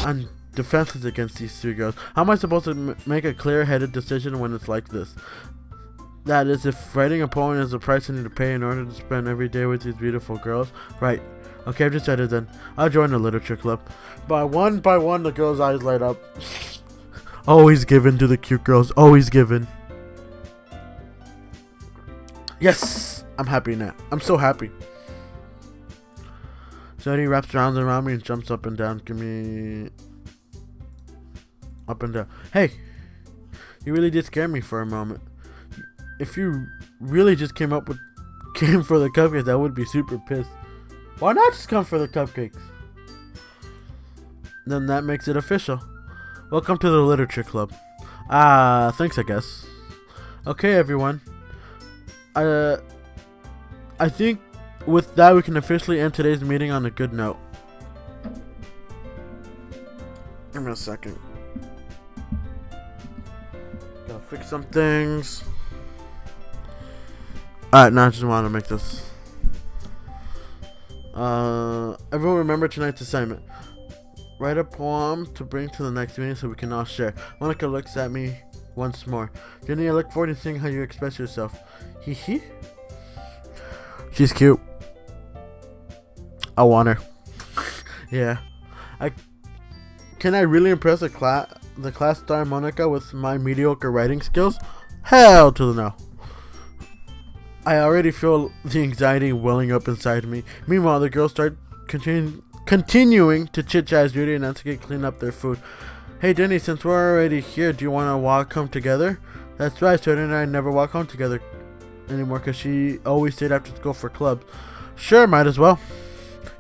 I'm defenseless against these three girls. How am I supposed to make a clear-headed decision when it's like this? That is, if writing a poem is the price I need to pay in order to spend every day with these beautiful girls. Right. Okay, I've decided then. I'll join the literature club. By one, the girls' eyes light up. Always given to the cute girls. Always given. Yes! I'm happy now. I'm so happy. So he wraps around me and jumps up and down. Give me... Up and down. Hey! You really did scare me for a moment. If you really just came for the cupcakes, I would be super pissed. Why not just come for the cupcakes? Then that makes it official. Welcome to the literature club. Thanks, I guess. Okay, everyone. I think with that we can officially end today's meeting on a good note. Give me a second. Gotta fix some things. Alright, now I just want to make this. Everyone remember tonight's assignment. Write a poem to bring to the next meeting so we can all share. Monica looks at me once more. Jenny, I look forward to seeing how you express yourself. Hee hee. She's cute. I want her. Yeah. Can I really impress the class star Monica with my mediocre writing skills? Hell to the no. I already feel the anxiety welling up inside me. Meanwhile, the girls start continuing to chit-chat as Judy and Nancy clean up their food. Hey Jenny, since we're already here, do you want to walk home together? That's right, Jordan and I never walk home together anymore because she always stayed after school for clubs. Sure, might as well.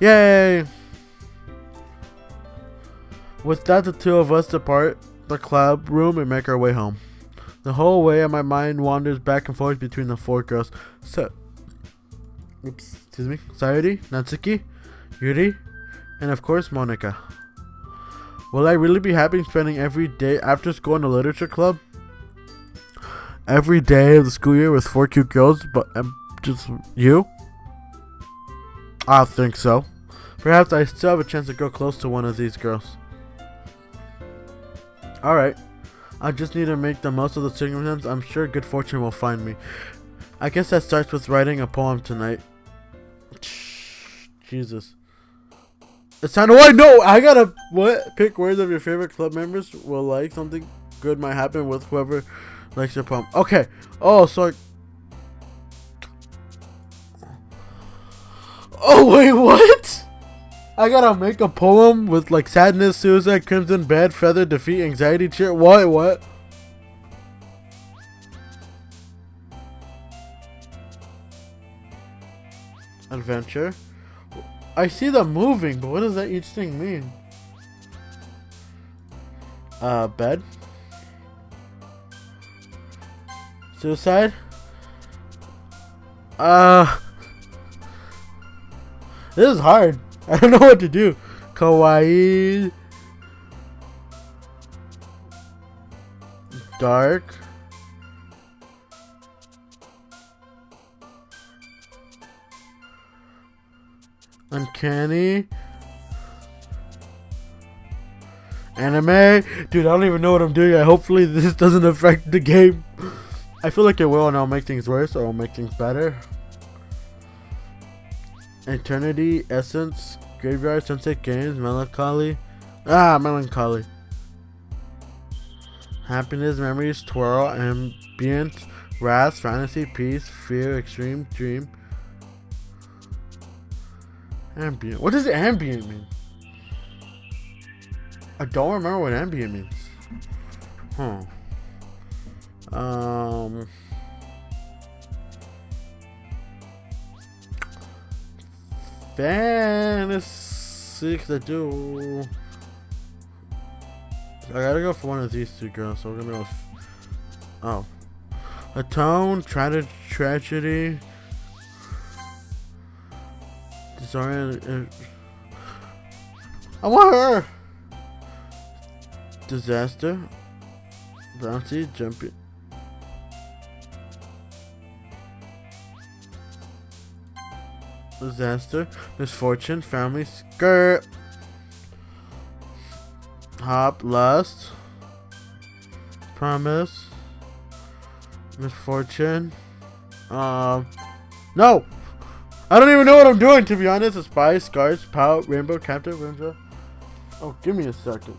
Yay! With that, the two of us depart the club room and make our way home. The whole way, my mind wanders back and forth between the four girls. Sayuri, Natsuki, Yuri, and of course Monica. Will I really be happy spending every day after school in the literature club? Every day of the school year with four cute girls, but just you? I think so. Perhaps I still have a chance to go close to one of these girls. Alright. I just need to make the most of the circumstance. I'm sure good fortune will find me. I guess that starts with writing a poem tonight. Jesus. It's time to... Wait, no! I gotta... What? Pick words of your favorite club members will like. Something good might happen with whoever likes your poem. Okay. Oh, sorry. Oh, wait, what? I gotta make a poem with like sadness, suicide, crimson, bad feather, defeat, anxiety, cheer. What? Adventure. I see them moving, but what does that each thing mean? Bed. Suicide. This is hard. I don't know what to do. Kawaii. Dark. Uncanny. Anime. Dude, I don't even know what I'm doing. Hopefully this doesn't affect the game. I feel like it will, and I'll make things worse or I'll make things better. Eternity, Essence, Graveyard, Sunset Games, Melancholy. Melancholy. Happiness, Memories, Twirl, Ambient, Wrath, Fantasy, Peace, Fear, Extreme, Dream. Ambient. What does ambient mean? I don't remember what ambient means. Fantasy, 'cause I do. I gotta go for one of these two girls, so we're gonna go. Atone, Tragedy, Desire. I want her. Disaster, Bouncy, Jumping. Disaster, Misfortune, Family, Skirt. Hop, lust, promise, misfortune. No! I don't even know what I'm doing, to be honest. A spy, scars, pout, rainbow, captive, rainbow. Oh, give me a second.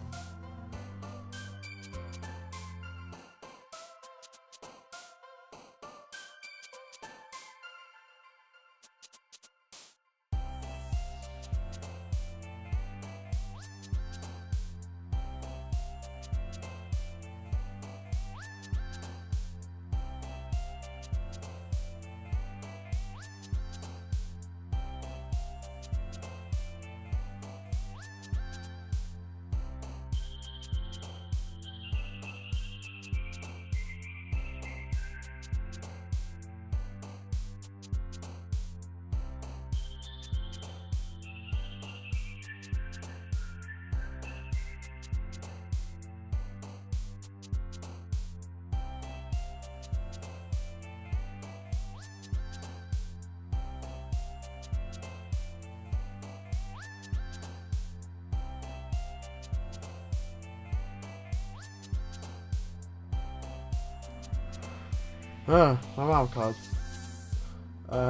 My mom called.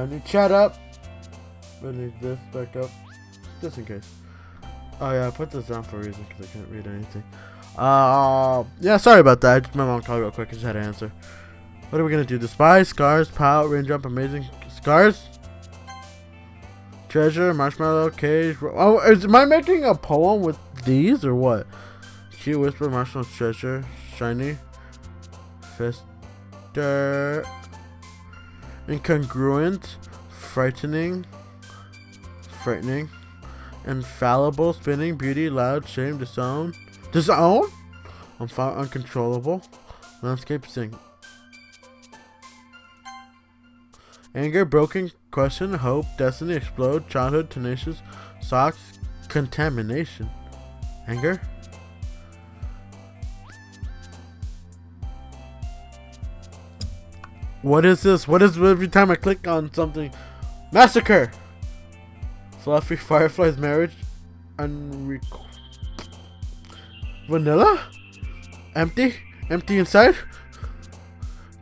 Need chat up. I need this back up. Just in case. Oh yeah, I put this down for a reason because I can't read anything. Yeah, sorry about that. My mom called real quick. I just had to answer. What are we gonna do? Despise, scars, pout, rain jump, amazing scars, treasure, marshmallow, cage. Oh, am I making a poem with these or what? Cute whisper, marshmallow, treasure, shiny, fester, incongruent, frightening, infallible, spinning, beauty, loud, shame, disown, uncontrollable, landscape, sing, anger, broken, question, hope, destiny, explode, childhood, tenacious, socks, contamination, anger. What is this? What is every time I click on something? Massacre! Fluffy fireflies, marriage, vanilla? Empty inside?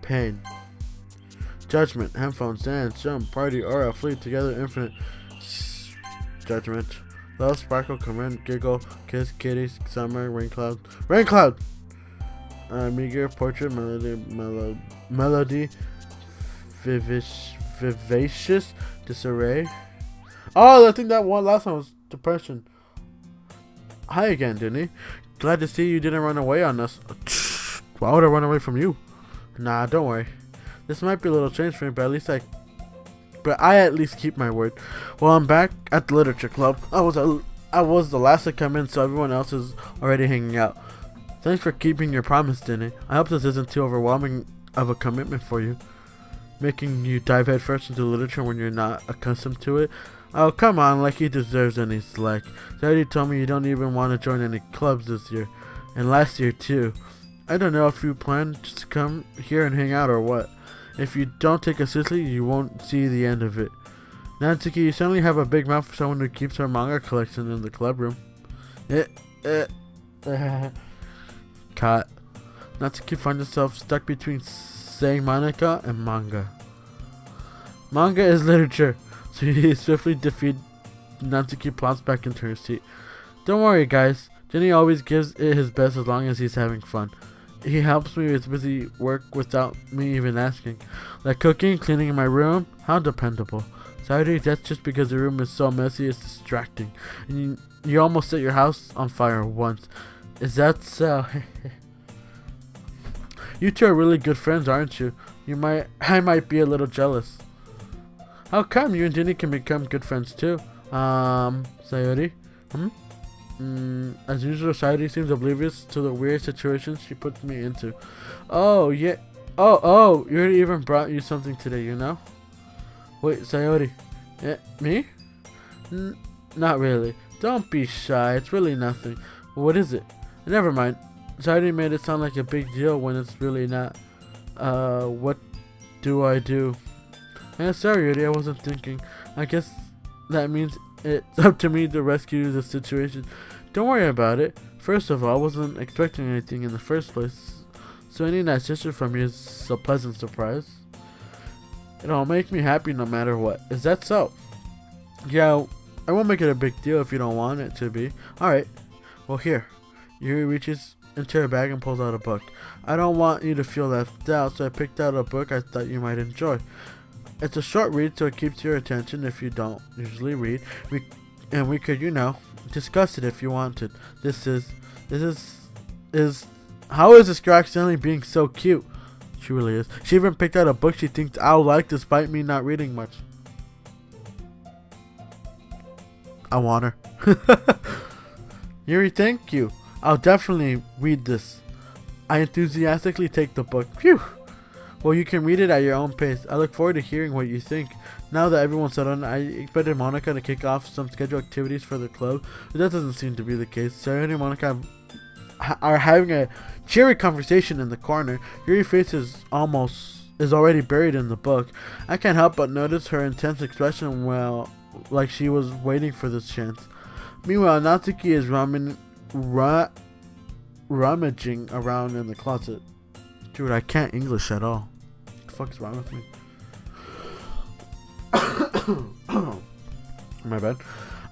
Pain. Judgment, headphones, dance, jump, party, aura, flee together, infinite. Judgment. Love, sparkle, comment, giggle, kiss, kitty, summer, rain cloud. Meager, portrait, melody, vivacious, disarray. Oh, I think that one last one was depression. Hi again, Denny. Glad to see you didn't run away on us. Why would I run away from you? Nah, don't worry. This might be a little strange for me, but I at least keep my word. Well, I'm back at the literature club. I was the last to come in, so everyone else is already hanging out. Thanks for keeping your promise, Denny. I hope this isn't too overwhelming of a commitment for you, making you dive headfirst into literature when you're not accustomed to it. Oh, come on, like he deserves any slack. He already told me you don't even want to join any clubs this year, and last year too. I don't know if you plan just to come here and hang out or what. If you don't take it seriously, you won't see the end of it. Natsuki, you certainly have a big mouth for someone who keeps her manga collection in the club room. Cut. Natsuki finds herself stuck between saying manga and manga. Manga is literature, so he swiftly defeated. Natsuki plops back into her seat. Don't worry, guys. Jenny always gives it his best as long as he's having fun. He helps me with busy work without me even asking. Like cooking, cleaning in my room. How dependable. Sorry, that's just because the room is so messy it's distracting. And you almost set your house on fire once. Is that so? You two are really good friends, aren't you? I might be a little jealous. How come you and Jenny can become good friends too? Sayori? As usual, Sayori seems oblivious to the weird situations she puts me into. Oh, yeah. Oh, you even brought you something today, you know? Wait, Sayori. Me? Not really. Don't be shy. It's really nothing. What is it? Never mind. Sayori made it sound like a big deal when it's really not. What do I do? Sorry, Yuri, I wasn't thinking. I guess that means it's up to me to rescue the situation. Don't worry about it. First of all, I wasn't expecting anything in the first place, so any nice gesture from you is a pleasant surprise. It'll make me happy no matter what. Is that so? Yeah, I won't make it a big deal if you don't want it to be. Alright, well here. Yuri reaches into her bag and pulls out a book. I don't want you to feel left out, so I picked out a book I thought you might enjoy. It's a short read, so it keeps your attention if you don't usually read. We could, discuss it if you wanted. This is how is this girl accidentally being so cute? She really is. She even picked out a book she thinks I'll like despite me not reading much. I want her. Yuri, thank you. I'll definitely read this. I enthusiastically take the book. Phew. Well, you can read it at your own pace. I look forward to hearing what you think. Now that everyone's settled, I expected Monica to kick off some scheduled activities for the club, but that doesn't seem to be the case. Sarah and Monica are having a cheery conversation in the corner. Yuri's face is already buried in the book. I can't help but notice her intense expression, like she was waiting for this chance. Meanwhile, Natsuki is rummaging around in the closet. Dude, I can't English at all. What the fuck is wrong with me? My bad.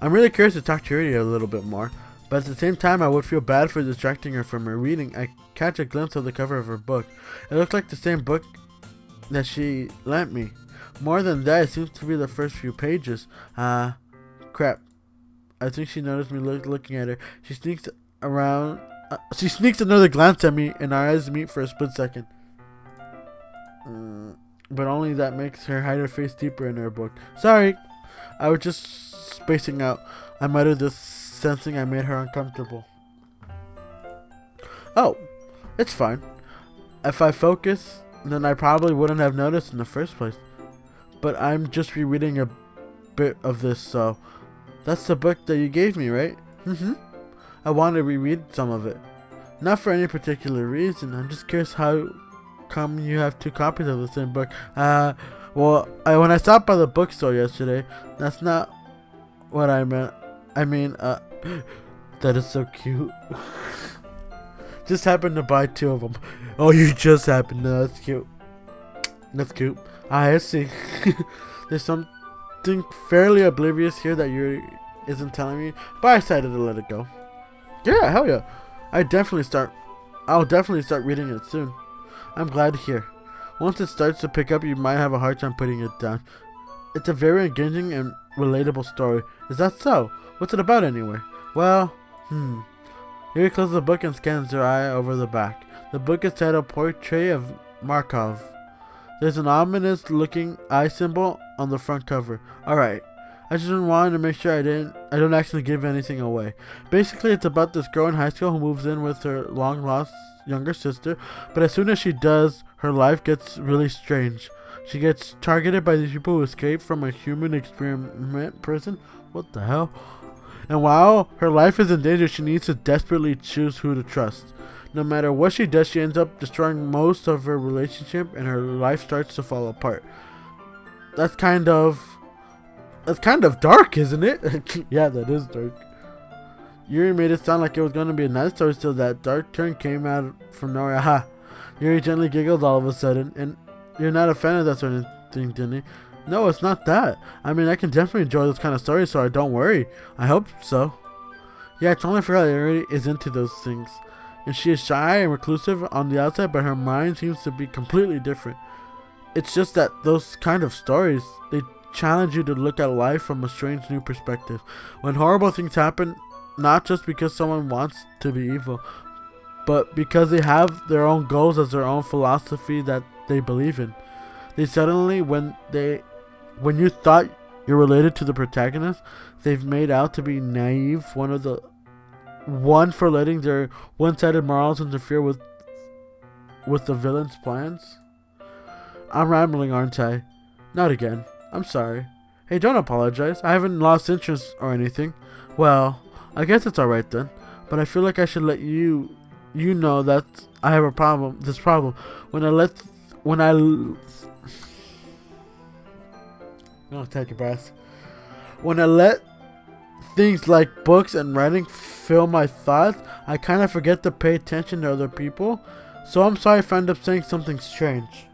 I'm really curious to talk to Yuri a little bit more, but at the same time I would feel bad for distracting her from her reading. I catch a glimpse of the cover of her book. It looks like the same book that she lent me. More than that, it seems to be the first few pages. Crap. I think she noticed me looking at her. She sneaks around. She sneaks another glance at me, and our eyes meet for a split second. But only that makes her hide her face deeper in her book. Sorry, I was just spacing out. I muttered this, sensing I made her uncomfortable. Oh, it's fine. If I focus, then I probably wouldn't have noticed in the first place. But I'm just rereading a bit of this, so... That's the book that you gave me, right? I want to reread some of it. Not for any particular reason. I'm just curious how come you have 2 copies of the same book. When I stopped by the bookstore yesterday, that's not what I meant. I mean, that is so cute. Just happened to buy 2 of them. Oh, you just happened to. That's cute. That's cute. I see. There's something fairly oblivious here that Yuri isn't telling me, but I decided to let it go. Yeah, hell yeah. I'll definitely start reading it soon. I'm glad to hear. Once it starts to pick up, you might have a hard time putting it down. It's a very engaging and relatable story. Is that so? What's it about anyway? Well, Yuri closes the book and scans her eye over the back. The book is titled Portrait of Markov. There's an ominous looking eye symbol on the front cover. Alright. I just wanted to make sure I don't actually give anything away. Basically, it's about this girl in high school who moves in with her long lost younger sister, but as soon as she does, her life gets really strange. She gets targeted by these people who escape from a human experiment prison. What the hell? And while her life is in danger, she needs to desperately choose who to trust. No matter what she does, she ends up destroying most of her relationship and her life starts to fall apart. That's kind of dark, isn't it? Yeah, that is dark. Yuri made it sound like it was going to be a nice story, so that dark turn came out from nowhere. Aha! Yuri gently giggled all of a sudden. And you're not a fan of that sort of thing, didn't you? No, it's not that. I mean, I can definitely enjoy those kind of stories, so don't worry. I hope so. Yeah, I totally forgot that Yuri is into those things. And she is shy and reclusive on the outside, but her mind seems to be completely different. It's just that those kind of stories, they challenge you to look at life from a strange new perspective. When horrible things happen, not just because someone wants to be evil, but because they have their own goals as their own philosophy that they believe in. They suddenly, when you thought you're related to the protagonist, they've made out to be naive, one for letting their one-sided morals interfere with the villain's plans. I'm rambling, aren't I? Not again. I'm sorry. Hey, don't apologize. I haven't lost interest or anything. Well, I guess it's alright then. But I feel like I should let you know that I have this problem. Take a breath. When I let things like books and writing fill my thoughts, I kind of forget to pay attention to other people. So I'm sorry if I end up saying something strange.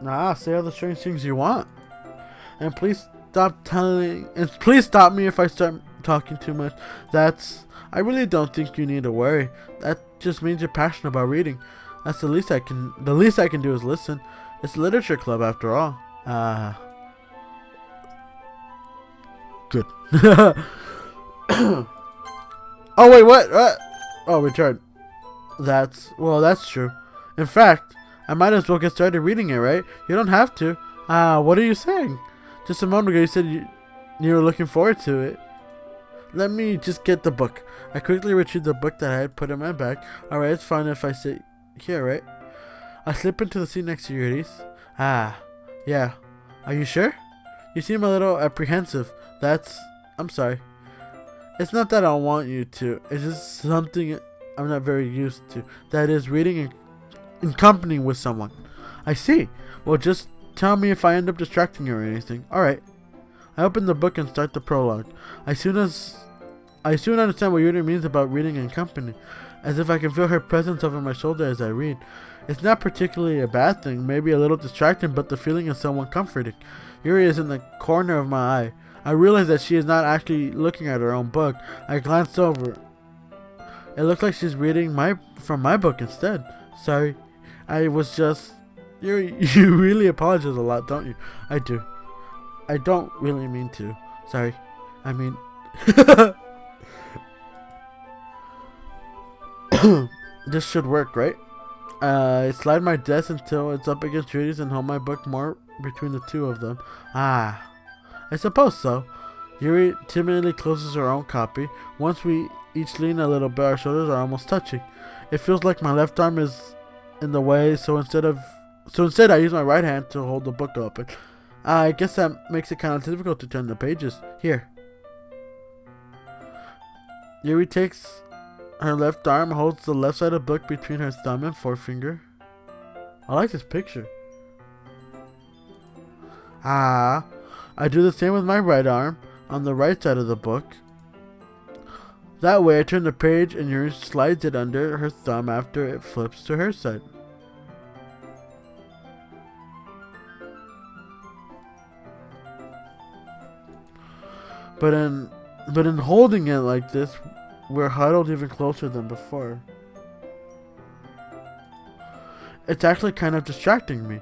Nah, say all the strange things you want. And please stop me if I start talking too much. I really don't think you need to worry. That just means you're passionate about reading. That's the least I can do is listen. It's a literature club after all. Good. Oh wait, what? Oh, return. That's true. In fact, I might as well get started reading it, right? You don't have to. What are you saying? Just a moment ago you said you were looking forward to it. Let me just get the book. I quickly retrieved the book that I had put in my bag. Alright, it's fine if I sit here, right? I slip into the seat next to Yuri's. Yeah. Are you sure? You seem a little apprehensive. I'm sorry. It's not that I want you to. It's just something I'm not very used to. That is, reading in company with someone. I see. Well, just tell me if I end up distracting you or anything. Alright. I open the book and start the prologue. I soon understand what Yuri means about reading in company, as if I can feel her presence over my shoulder as I read. It's not particularly a bad thing, maybe a little distracting, but the feeling is somewhat comforting. Yuri is in the corner of my eye. I realize that she is not actually looking at her own book. I glance over. It looks like she's reading from my book instead. Sorry, I was just... You really apologize a lot, don't you? I do. I don't really mean to. Sorry. I mean... This should work, right? I slide my desk until it's up against Judy's and hold my book more between the two of them. I suppose so. Yuri timidly closes her own copy. Once we each lean a little bit, our shoulders are almost touching. It feels like my left arm is in the way, so instead I use my right hand to hold the book open. I guess that makes it kind of difficult to turn the pages. Here. Yuri takes her left arm, holds the left side of the book between her thumb and forefinger. I like this picture. I do the same with my right arm on the right side of the book. That way I turn the page and Yuri slides it under her thumb after it flips to her side. But in holding it like this, we're huddled even closer than before. It's actually kind of distracting me.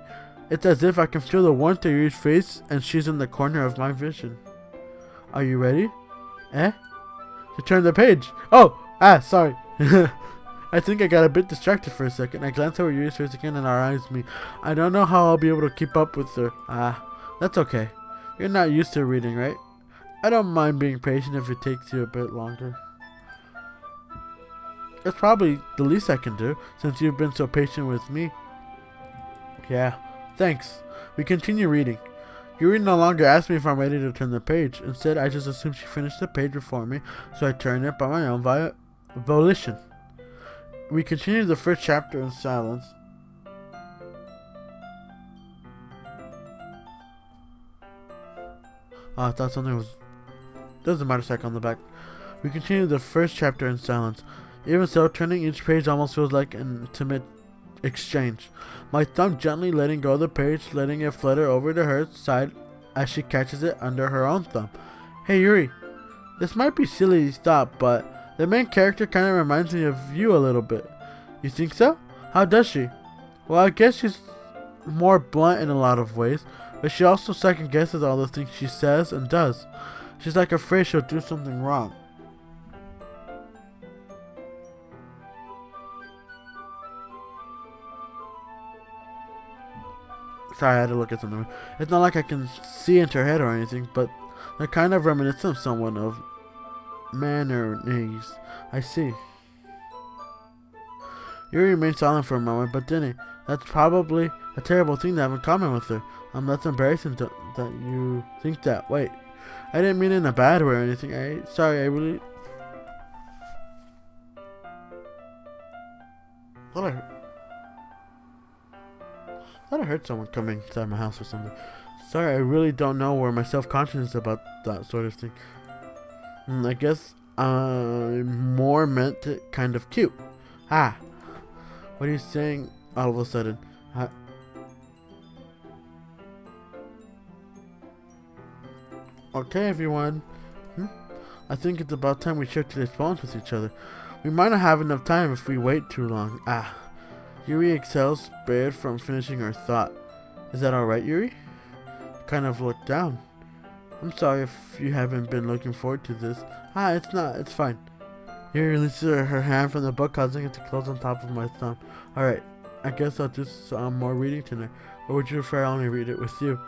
It's as if I can feel the warmth of Yuri's face and she's in the corner of my vision. Are you ready? To turn the page. Oh! Sorry. I think I got a bit distracted for a second. I glance over Yuri's face again and our eyes meet. I don't know how I'll be able to keep up with her. That's okay. You're not used to reading, right? I don't mind being patient if it takes you a bit longer. That's probably the least I can do, since you've been so patient with me. Yeah. Thanks. We continue reading. Yuri no longer asks me if I'm ready to turn the page. Instead, I just assume she finished the page before me, so I turn it by my own volition. We continue the first chapter in silence. I thought something was... Doesn't matter, on the back. We continue the first chapter in silence. Even so, turning each page almost feels like an intimate exchange. My thumb gently letting go of the page, letting it flutter over to her side as she catches it under her own thumb. Hey Yuri, this might be silly thought, but the main character kind of reminds me of you a little bit. You think so? How does she? Well, I guess she's more blunt in a lot of ways, but she also second guesses all the things she says and does. She's like afraid she'll do something wrong. Sorry, I had to look at something. It's not like I can see into her head or anything, but they're kind of reminiscent of someone of manners. I see. Yuri remained silent for a moment, but didn't he? That's probably a terrible thing to have in common with her. That's embarrassing that you think that. Wait, I didn't mean it in a bad way or anything. Sorry, I really... I thought I heard someone coming inside my house or something. Sorry, I really don't know where my self-consciousness is about that sort of thing. I guess I more meant it kind of cute. Ah, what are you saying all of a sudden? Okay, everyone. I think it's about time we share today's poems with each other. We might not have enough time if we wait too long. Yuri excels, spared from finishing her thought. Is that alright, Yuri? Kind of looked down. I'm sorry if you haven't been looking forward to this. It's not. It's fine. Yuri releases her hand from the book, causing it to close on top of my thumb. Alright, I guess I'll do some more reading tonight. Or would you prefer I only read it with you?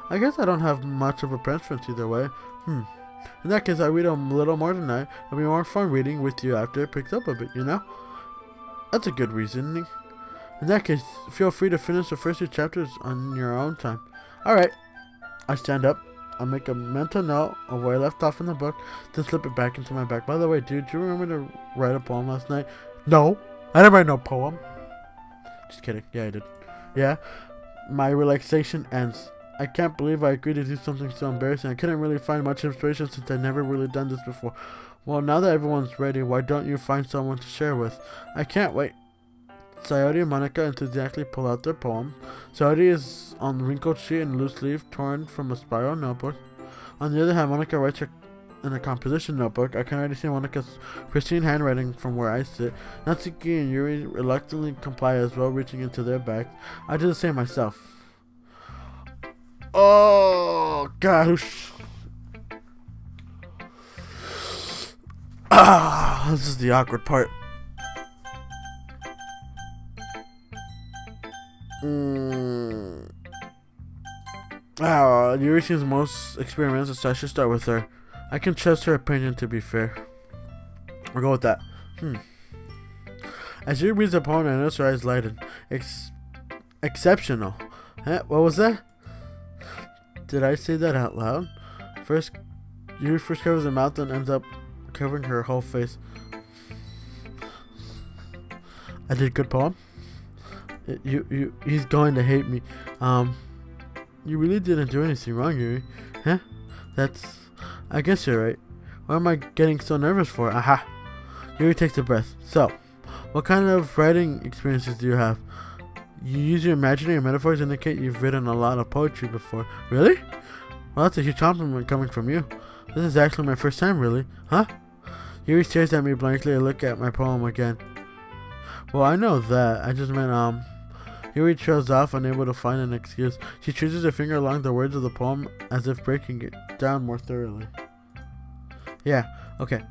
I guess I don't have much of a preference either way. In that case, I read a little more tonight. It'll be more fun reading with you after it picks up a bit, you know? That's a good reasoning. In that case, feel free to finish the first 2 chapters on your own time. Alright. I stand up. I'll make a mental note of where I left off in the book, then slip it back into my bag. By the way, dude, do you remember to write a poem last night? No. I didn't write no poem. Just kidding. Yeah, I did. Yeah. My relaxation ends. I can't believe I agreed to do something so embarrassing. I couldn't really find much inspiration since I'd never really done this before. Well, now that everyone's ready, why don't you find someone to share with? I can't wait. Sayori and Monica enthusiastically pull out their poem. Sayori is on the wrinkled sheet and loose leaf torn from a spiral notebook. On the other hand, Monica writes in a composition notebook. I can already see Monica's pristine handwriting from where I sit. Natsuki and Yuri reluctantly comply as well, reaching into their bags. I do the same myself. Oh, gosh. This is the awkward part. Yuri seems most experienced, so I should start with her. I can trust her opinion, to be fair. We'll go with that. As Yuri reads the poem, I notice her eyes lighten. Exceptional. What was that? Did I say that out loud? Yuri first covers her mouth and ends up covering her whole face. I did good poem. He's going to hate me. You really didn't do anything wrong, Yuri. I guess you're right. What am I getting so nervous for? Aha. Yuri takes a breath. So, what kind of writing experiences do you have? You use your imaginary metaphors to indicate you've written a lot of poetry before. Really? Well, that's a huge compliment coming from you. This is actually my first time, really. Yuri stares at me blankly and look at my poem again. Well, I know that. I just meant, Yuri trails off, unable to find an excuse. She traces her finger along the words of the poem as if breaking it down more thoroughly. Yeah, okay.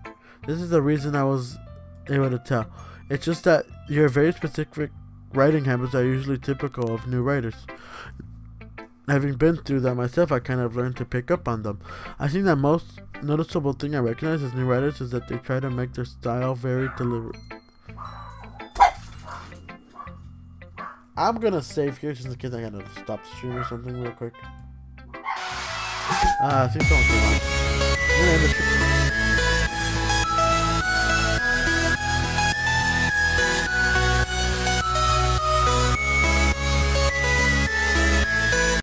This is the reason I was able to tell. It's just that your very specific writing habits are usually typical of new writers. Having been through that myself, I kind of learned to pick up on them. I think the most noticeable thing I recognize as new writers is that they try to make their style very deliberate. I'm gonna save here just in case I gotta stop the stream or something real quick. I think someone came on. I'm gonna end the stream.